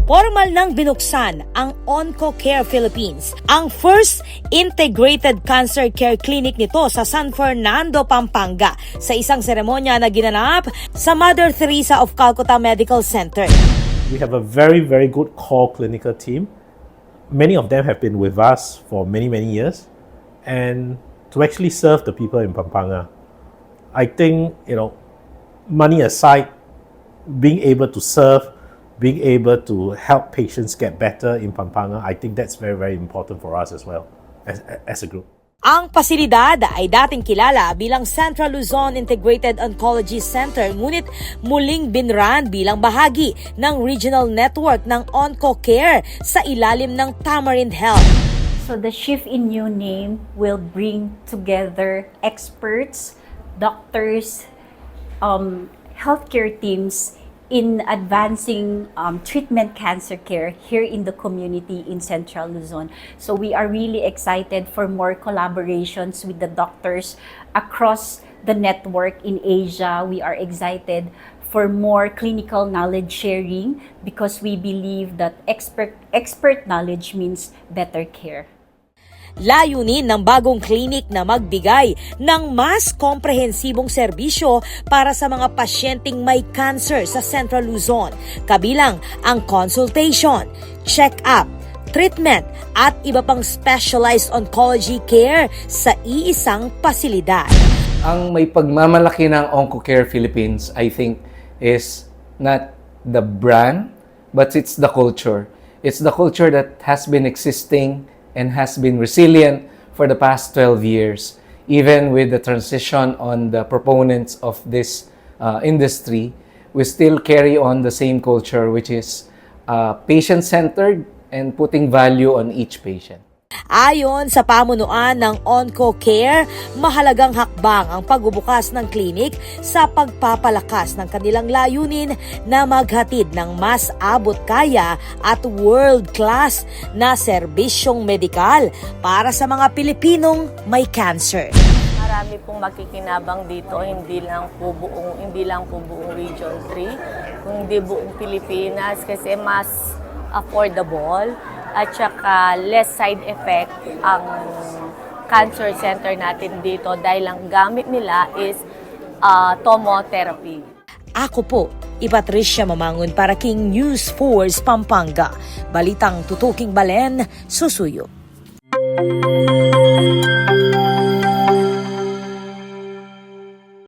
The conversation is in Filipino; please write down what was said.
Formal nang binuksan ang OncoCare Philippines, ang first integrated cancer care clinic nito sa San Fernando, Pampanga, sa isang seremonya na ginanap sa Mother Teresa of Calcutta Medical Center. We have a very, very good core clinical team. Many of them have been with us for many, many years. And to actually serve the people in Pampanga, I think, money aside, being able to serve, being able to help patients get better in Pampanga, I think that's very, very important for us as well, as a group. Ang pasilidad ay dating kilala bilang Central Luzon Integrated Oncology Center, ngunit muling binrand bilang bahagi ng regional network ng OncoCare sa ilalim ng Tamarind Health. So the shift in new name will bring together experts, doctors, healthcare teams in advancing treatment cancer care here in the community in Central Luzon. So we are really excited for more collaborations with the doctors across the network in Asia. We are excited for more clinical knowledge sharing because we believe that expert knowledge means better care. Layunin ng bagong klinik na magbigay ng mas komprehensibong serbisyo para sa mga pasyenteng may cancer sa Central Luzon, kabilang ang consultation, check-up, treatment at iba pang specialized oncology care sa iisang pasilidad. Ang may pagmamalaki ng OncoCare Philippines, I think, is not the brand, but it's the culture. It's the culture that has been existing and has been resilient for the past 12 years. Even with the transition on the proponents of this industry, we still carry on the same culture, which is patient-centered and putting value on each patient. Ayon sa pamunuan ng OncoCare, mahalagang hakbang ang pagbubukas ng klinik sa pagpapalakas ng kanilang layunin na maghatid ng mas abot-kaya at world-class na serbisyong medikal para sa mga Pilipinong may cancer. Marami pong makikinabang dito, hindi lang po buong Region 3, kundi buong Pilipinas kasi mas affordable at saka less side effect ang cancer center natin dito dahil ang gamit nila is tomotherapy. Ako po, Patricia Mamangon para King News Force Pampanga. Balitang tutuking Balen, susuyo.